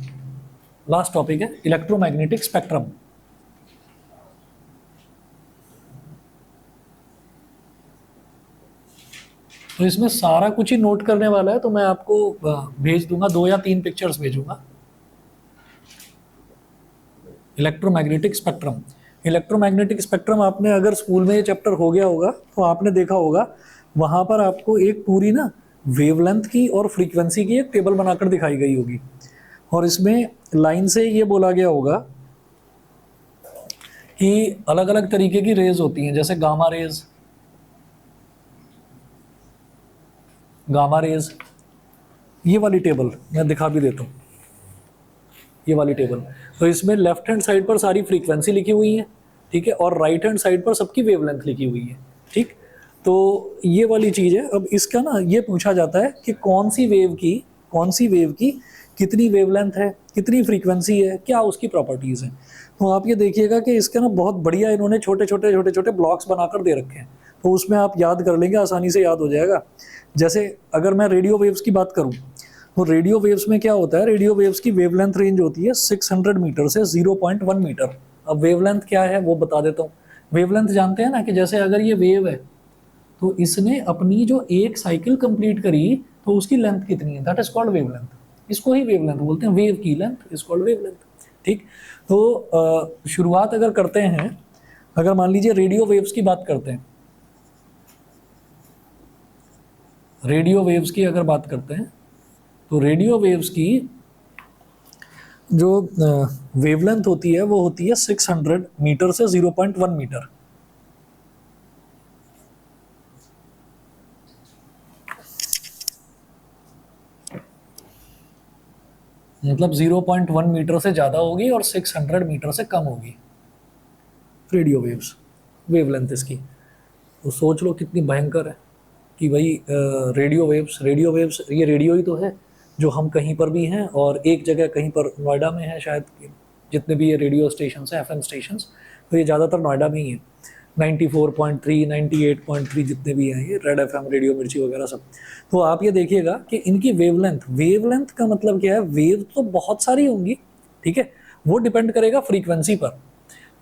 लास्ट टॉपिक है इलेक्ट्रोमैग्नेटिक स्पेक्ट्रम। तो इसमें सारा कुछ ही नोट करने वाला है, तो मैं आपको भेज दूंगा, 2 या 3 पिक्चर्स भेजूंगा। इलेक्ट्रोमैग्नेटिक स्पेक्ट्रम, इलेक्ट्रोमैग्नेटिक स्पेक्ट्रम आपने अगर स्कूल में ये चैप्टर हो गया होगा तो आपने देखा होगा, वहाँ पर आपको एक पूरी ना वेवलेंथ की और फ्रीक्वेंसी की एक टेबल बनाकर दिखाई गई होगी, और इसमें लाइन से ये बोला गया होगा कि अलग अलग तरीके की रेज होती हैं, जैसे गामा रेज, गामा रेज, ये वाली टेबल मैं दिखा भी देता हूँ, ये वाली टेबल। तो इसमें लेफ्ट हैंड साइड पर सारी फ्रीक्वेंसी लिखी हुई है, ठीक है, और राइट हैंड साइड पर सबकी वेवलेंथ लिखी हुई है, ठीक। तो ये वाली चीज़ है। अब इसका ना ये पूछा जाता है कि कौन सी वेव की कितनी वेवलेंथ है, कितनी फ्रीक्वेंसी है, क्या उसकी प्रॉपर्टीज़ हैं। तो आप ये देखिएगा कि इसका ना बहुत बढ़िया इन्होंने छोटे छोटे ब्लॉक्स बनाकर दे रखे हैं, तो उसमें आप याद कर लेंगे, आसानी से याद हो जाएगा। जैसे अगर मैं रेडियो वेव्स की बात करूं, तो रेडियो वेव्स में क्या होता है, रेडियो वेव्स की वेवलेंथ रेंज होती है 600 मीटर से 0.1 मीटर। अब वेवलेंथ क्या है वो बता देता हूँ। वेवलेंथ जानते हैं ना, कि जैसे अगर ये वेव है तो इसने अपनी जो एक साइकिल कंप्लीट करी तो उसकी लेंथ कितनी है, दैट इज कॉल्ड वेवलेंथ। इसको ही वेवलेंथ बोलते हैं, वेव की लेंथ इज कॉल्ड वेवलेंथ, ठीक। तो शुरुआत अगर करते हैं, अगर मान लीजिए रेडियो वेव्स की बात करते हैं, रेडियो वेव्स की अगर बात करते हैं, तो रेडियो वेव्स की जो वेवलेंथ होती है वो होती है 600 मीटर से 0.1 मीटर। मतलब 0.1 मीटर से ज़्यादा होगी और 600 मीटर से कम होगी रेडियो वेव्स, वेवलेंथ इसकी। तो सोच लो कितनी भयंकर है कि भाई रेडियो वेव्स ये रेडियो ही तो है जो हम कहीं पर भी हैं, और एक जगह कहीं पर नोएडा में है शायद, जितने भी ये रेडियो स्टेशन हैं, FM स्टेशंस, तो ये ज़्यादातर नोएडा में ही है। 94.3, 98.3 जितने भी हैं ये रेड FM, रेडियो मिर्ची वगैरह सब। तो आप ये देखिएगा कि इनकी वेवलेंथ का मतलब क्या है, वेव तो बहुत सारी होंगी, ठीक है, वो डिपेंड करेगा फ्रीक्वेंसी पर,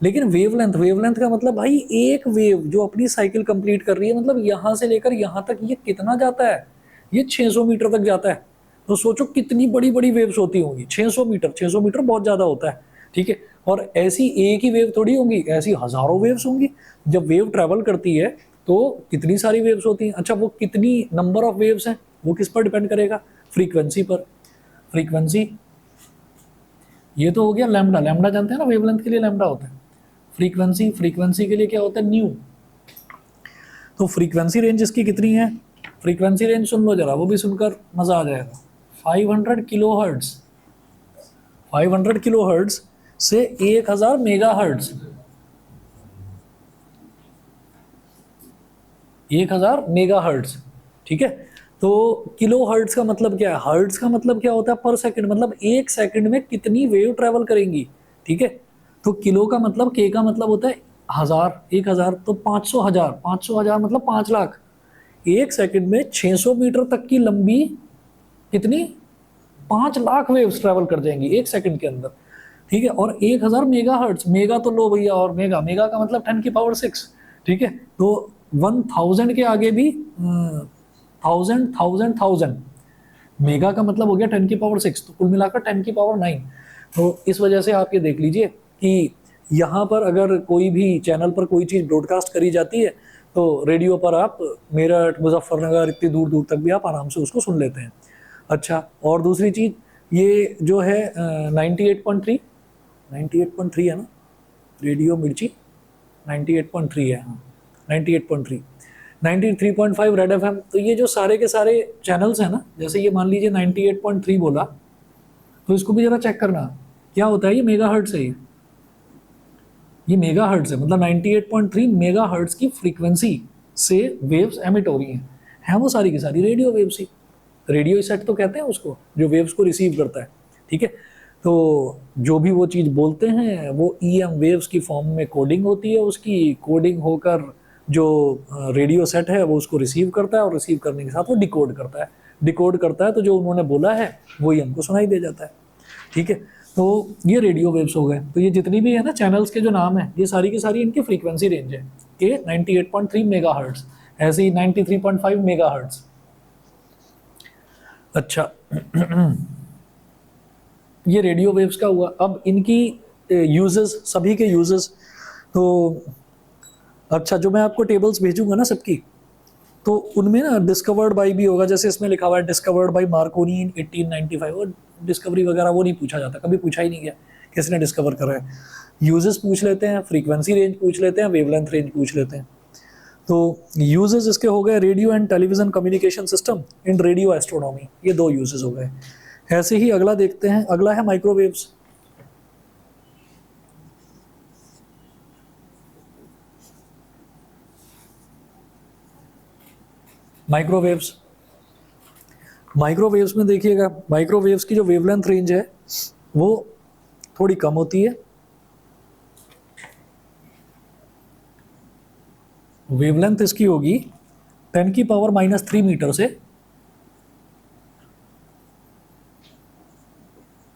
लेकिन वेवलेंथ का मतलब भाई एक वेव जो अपनी साइकिल कंप्लीट कर रही है, मतलब यहाँ से लेकर यहाँ तक ये कितना जाता है, ये 600 मीटर तक जाता है। तो सोचो कितनी बड़ी बड़ी वेव्स होती होंगी। 600 मीटर बहुत ज़्यादा होता है, ठीक है। और ऐसी एक ही वेव थोड़ी होंगी, ऐसी हज़ारों वेव्स होंगी। जब वेव ट्रैवल करती है तो कितनी सारी वेव्स होती हैं। अच्छा, वो कितनी नंबर ऑफ वेव्स हैं वो किस पर डिपेंड करेगा, फ्रीक्वेंसी पर। फ्रीक्वेंसी ये तो हो गया लैम्डा, लैम्डा जानते हैं ना, वेवलेंथ के लिए लैम्डा होता है। फ्रीक्वेंसी के लिए क्या होता है, न्यू। तो फ्रीक्वेंसी रेंज इसकी कितनी है, फ्रीक्वेंसी रेंज सुन लो जरा, वो भी सुनकर मज़ा आ जाएगा। 500 किलोहर्ट्ज़, 500 किलोहर्ट्ज़ से 1000 मेगाहर्ट्ज़, 1000 मेगाहर्ट्ज़, ठीक है। तो किलो हर्ट्ज़ का मतलब क्या है, हर्ट्ज़ का मतलब क्या होता है, पर सेकंड, मतलब एक सेकंड में कितनी वेव ट्रैवल करेंगी, ठीक है। तो किलो का मतलब, के का मतलब होता है 1000, 1000 तो 500,000, 500,000 मतलब 5 लाख। एक सेकंड में 600 मीटर तक की लंबी कितनी 5 लाख वेव्स ट्रैवल कर जाएंगी एक सेकंड के अंदर, ठीक है। और 1000 मेगा हर्ट्स, मेगा तो लो भैया, और मेगा, मेगा का मतलब 10⁶, ठीक है। तो 1000 के आगे भी 1000 मेगा का मतलब हो गया 10⁶, तो कुल मिलाकर 10⁹। तो इस वजह से आप ये देख लीजिए कि यहाँ पर अगर कोई भी चैनल पर कोई चीज़ ब्रॉडकास्ट करी जाती है तो रेडियो पर आप मेरठ, मुजफ्फरनगर, इतनी दूर दूर तक भी आप आराम से उसको सुन लेते हैं। अच्छा, और दूसरी चीज़ ये जो है 98.3, 98.3 है ना, रेडियो मिर्ची 98.3 है, हाँ 98.3, 93.5 रेड एफएम। तो ये जो सारे के सारे चैनल्स हैं ना, जैसे ये मान लीजिए 98.3 बोला, तो इसको भी जरा चेक करना क्या होता है। ये मेगा हर्ट्स है, ये मेगा हर्ट्स है, मतलब 98.3 मेगा हर्ट्स की फ्रीक्वेंसी से वेव्स एमिट हो रही हैं वो सारी की सारी रेडियो वेव्स ही। रेडियो सेट तो कहते हैं उसको, जो वेव्स को रिसीव करता है, ठीक है। तो जो भी वो चीज़ बोलते हैं वो ईएम वेव्स की फॉर्म में कोडिंग होती है, उसकी कोडिंग होकर जो रेडियो सेट है वो उसको रिसीव करता है, और रिसीव करने के साथ वो डिकोड करता है। डिकोड करता है तो जो उन्होंने बोला है वही हमको सुनाई दे जाता है, ठीक है। तो ये रेडियो वेव्स हो गए। तो ये जितनी भी है ना चैनल्स के जो नाम है, ये सारी की सारी इनकी फ्रीक्वेंसी रेंज है कि 98.3 मेगा हर्ट्स, ऐसे ही 93.5 मेगा हर्ट्स। अच्छा ये रेडियो वेव्स का हुआ। अब इनकी यूजेस, सभी के यूजेस, तो अच्छा जो मैं आपको टेबल्स भेजूंगा ना सबकी, तो उनमें ना डिस्कवर्ड बाई भी होगा, जैसे इसमें लिखा हुआ है डिस्कवर्ड बाई मार्कोनी इन 1895। और डिस्कवरी वगैरह वो नहीं पूछा जाता, कभी पूछा ही नहीं गया किसने डिस्कवर करा है। यूजेस पूछ लेते हैं, फ्रीक्वेंसी रेंज पूछ लेते हैं, वेवलेंथ रेंज पूछ लेते हैं। तो यूजेस इसके हो गए radio and television communication system in radio astronomy, ये 2 यूजेस हो गए। ऐसे ही अगला देखते हैं, अगला है माइक्रोवेव्स। माइक्रोवेव्स, माइक्रोवेव्स में देखिएगा, माइक्रोवेव्स की जो वेवलेंथ रेंज है वो थोड़ी कम होती है। वेवलेंथ इसकी होगी 10⁻³ मीटर से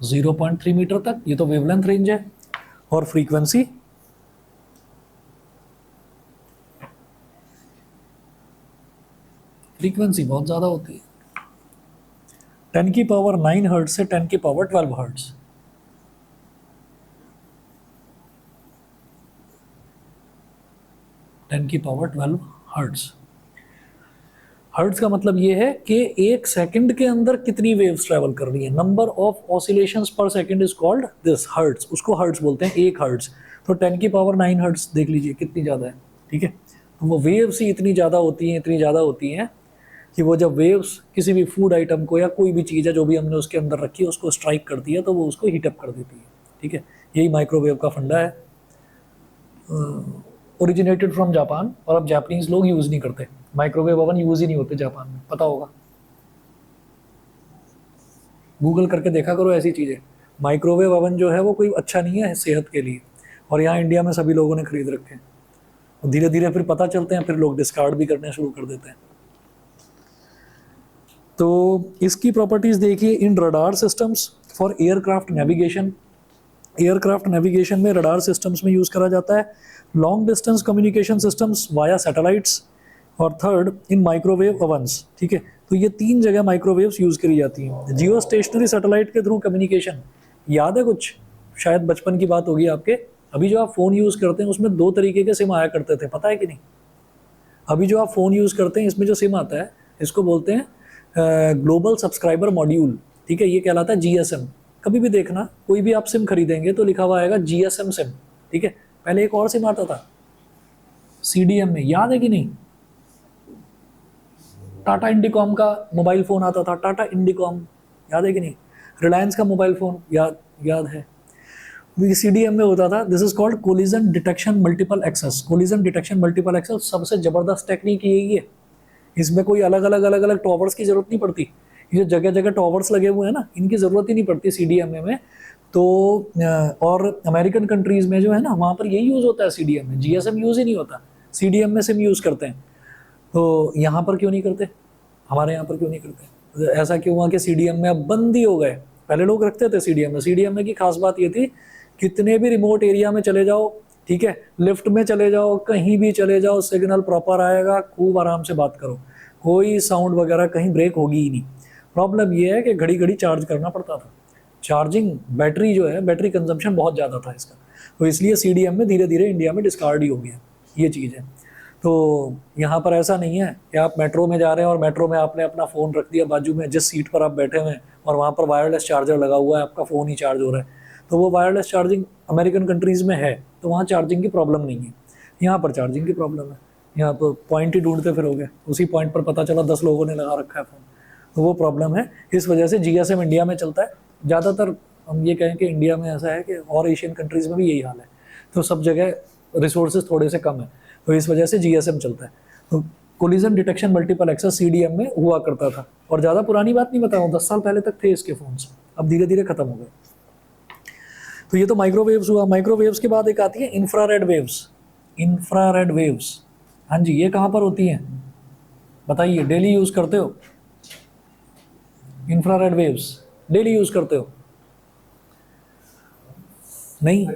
0.3 मीटर तक, ये तो वेवलेंथ रेंज है। और फ्रीक्वेंसी बहुत ज़्यादा होती है, 10⁹ हर्ट्ज से 10⁻12 हर्ट्ज। 10⁻12 हर्ट्ज। हर्ट्ज का मतलब ये है कि एक सेकंड के अंदर कितनी वेव्स ट्रैवल कर रही है। नंबर ऑफ ऑसिलेशंस पर second is called this hertz, उसको हर्ट्ज बोलते हैं, एक हर्ट्ज। तो 10⁻9 हर्ट्ज देख लीजिए कितनी ज़्यादा है, ठीक है। तो वो वेव्स ही इतनी ज़्यादा होती हैं, इतनी ज़्यादा होती हैं कि वो जब वेव्स किसी भी फूड आइटम को या कोई भी चीज़ है जो भी हमने उसके अंदर रखी है उसको स्ट्राइक करती है तो वो उसको हीटअप कर देती है, ठीक है। यही माइक्रोवेव का फंडा है। ओरिजिनेटेड फ्रॉम जापान, और अब जापानीज लोग यूज़ नहीं करते, माइक्रोवेव ओवन यूज़ ही नहीं होते जापान में, पता होगा, गूगल करके देखा करो ऐसी चीज़ें। माइक्रोवेव ओवन जो है वो कोई अच्छा नहीं है सेहत के लिए, और यहाँ इंडिया में सभी लोगों ने खरीद रखे हैं। और धीरे धीरे फिर पता चलते हैं, फिर लोग डिस्कार्ड भी करने शुरू कर देते हैं। तो इसकी प्रॉपर्टीज़ देखिए, in radar systems for aircraft navigation, aircraft navigation में रडार सिस्टम्स में यूज़ करा जाता है। Long distance communication systems via satellites, और थर्ड इन माइक्रोवेव ओवंस, ठीक है। तो ये 3 जगह माइक्रोवेव्स यूज़ करी जाती हैं। जियो स्टेशनरी सैटेलाइट के थ्रू कम्युनिकेशन, याद है कुछ, शायद बचपन की बात होगी आपके। अभी जो आप फ़ोन यूज़ करते हैं उसमें 2 तरीके के सिम आया करते थे, पता है कि नहीं। अभी जो आप फ़ोन यूज़ करते हैं इसमें जो सिम आता है इसको बोलते हैं ग्लोबल सब्सक्राइबर मॉड्यूल, ठीक है। ये कहलाता है GSM। कभी भी देखना कोई भी आप सिम खरीदेंगे तो लिखा हुआ आएगा GSM सिम, ठीक है। पहले एक और सिम आता था CDM में, याद है कि नहीं। टाटा इंडिकॉम का मोबाइल फ़ोन आता था, टाटा इंडिकॉम, याद है कि नहीं। रिलायंस का मोबाइल फ़ोन याद है। CDM में होता था, this is called collision detection multiple access. Collision detection multiple access सबसे ज़बरदस्त टेक्निक यही है। इसमें कोई अलग अलग टॉवर्स की ज़रूरत नहीं पड़ती। ये जो जगह जगह टॉवर्स लगे हुए हैं ना, इनकी ज़रूरत ही नहीं पड़ती CDMA में। तो और अमेरिकन कंट्रीज़ में जो है ना, वहाँ पर यही यूज़ होता है CDM में, GSM यूज़ ही नहीं होता, CDM में सिम यूज़ करते हैं। तो यहाँ पर क्यों नहीं करते, हमारे यहाँ पर क्यों नहीं करते? ऐसा क्यों हुआ कि CDM में अब बंद ही हो गए? पहले लोग रखते थे CDM में की खास बात ये थी, कितने भी रिमोट एरिया में चले जाओ, ठीक है, लिफ्ट में चले जाओ, कहीं भी चले जाओ, सिग्नल प्रॉपर आएगा, खूब आराम से बात करो, कोई साउंड वगैरह कहीं ब्रेक होगी ही नहीं। प्रॉब्लम ये है कि घड़ी घड़ी चार्ज करना पड़ता था, चार्जिंग बैटरी जो है, बैटरी कंजम्पशन बहुत ज़्यादा था इसका, तो इसलिए CDM में धीरे धीरे इंडिया में डिस्कार्ड ही हो गया, ये चीज़ है। तो यहाँ पर ऐसा नहीं है कि आप मेट्रो में जा रहे हैं और मेट्रो में आपने अपना फ़ोन रख दिया बाजू में, जिस सीट पर आप बैठे हुए हैं, और वहाँ पर वायरलेस चार्जर लगा हुआ है, आपका फ़ोन ही चार्ज हो रहा है, तो वो वायरलेस चार्जिंग अमेरिकन कंट्रीज़ में है, तो वहाँ चार्जिंग की प्रॉब्लम नहीं है। यहाँ पर चार्जिंग की प्रॉब्लम है, यहाँ पर पॉइंट ही ढूंढते फिरोगे, उसी पॉइंट पर पता चला 10 लोगों ने लगा रखा है फ़ोन, तो वो प्रॉब्लम है। इस वजह से GSM इंडिया में चलता है ज़्यादातर। हम ये कहें कि इंडिया में ऐसा है कि और एशियन कंट्रीज़ में भी यही हाल है, तो सब जगह रिसोर्सेज थोड़े से कम है, तो इस वजह से GSM चलता है। तो collision detection multiple access CDM में हुआ करता था, और ज़्यादा पुरानी बात नहीं बता रहा हूँ, 10 साल पहले तक थे इसके फ़ोन्स, अब धीरे धीरे ख़त्म हो गए। तो ये तो माइक्रोवेव्स हुआ। माइक्रोवेव्स के बाद एक आती है इंफ्रारेड वेव्स। इंफ्रारेड वेव्स, हाँ जी, ये कहाँ पर होती हैं बताइए? डेली यूज़ करते हो इंफ्रारेड वेव्स? डेली यूज़ करते हो? नहीं,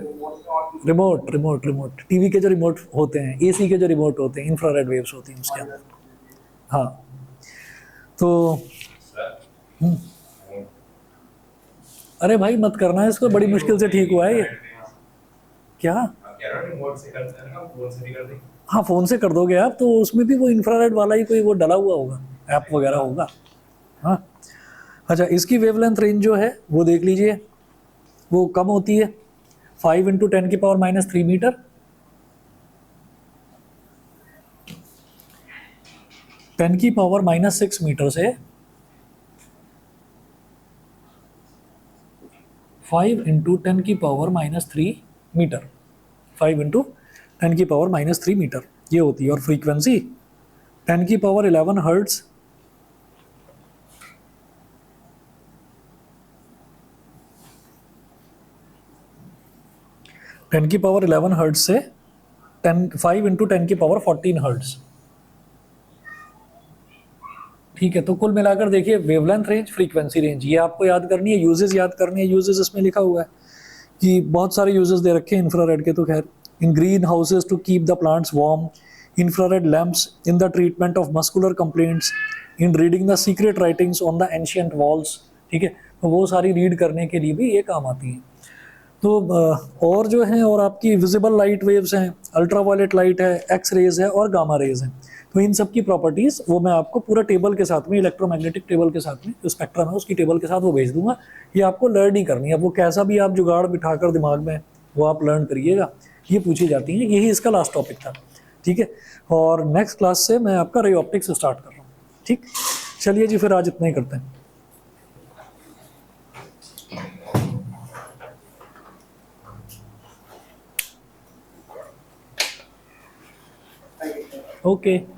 रिमोट टीवी के जो रिमोट होते हैं, AC के जो रिमोट होते हैं, इंफ्रारेड वेव्स होती हैं उसके अंदर। हाँ, तो हम्म, अरे भाई मत करना इसको, बड़ी मुश्किल से ठीक हुआ है ये। क्या?
रिमोट से करते हैं ना, फोन से नहीं करते।
हाँ, फ़ोन से कर दोगे आप, तो उसमें भी वो इंफ्रारेड वाला ही कोई वो डला हुआ होगा, ऐप वगैरह होगा। हाँ, अच्छा, इसकी वेवलेंथ रेंज जो है वो देख लीजिए, वो कम होती है, 5 × 10⁻³ मीटर, 10⁻⁻6 मीटर से 5 × 10⁻³ मीटर, 5 × 10⁻³ मीटर ये होती है। और फ्रीक्वेंसी 10⁻11 हर्ट्ज, 10⁻11 हर्ट्ज से 5 × 10⁻14 हर्ट्ज, ठीक है। तो कुल मिलाकर देखिए, वेवलेंथ रेंज, फ्रीक्वेंसी रेंज, ये आपको याद करनी है, यूजेस याद करनी है। यूजेस इसमें लिखा हुआ है कि बहुत सारे यूजेस दे रखे हैं इंफ्रारेड के, तो खैर, in greenhouses to keep the plants warm, infrared lamps in the treatment of muscular complaints, in reading the secret writings on the ancient walls, ठीक है, तो वो सारी रीड करने के लिए भी ये काम आती हैं। तो और जो है, और आपकी विजिबल लाइट वेव्स हैं, अल्ट्रावायलेट लाइट है, एक्स रेज है और गामा रेज हैं। तो इन सब की प्रॉपर्टीज़ वो मैं आपको पूरा टेबल के साथ में, इलेक्ट्रोमैग्नेटिक टेबल के साथ में, जो स्पेक्ट्रम है उसकी टेबल के साथ वो भेज दूंगा। ये आपको लर्न ही करनी है, वो कैसा भी आप जुगाड़ बिठाकर दिमाग में वो आप लर्न करिएगा। ये पूछी जाती हैं, यही इसका लास्ट टॉपिक था, ठीक है। और नेक्स्ट क्लास से मैं आपका रे ऑप्टिक्स स्टार्ट कर रहा हूँ, ठीक। चलिए जी, फिर आज इतना ही करते हैं। ओके।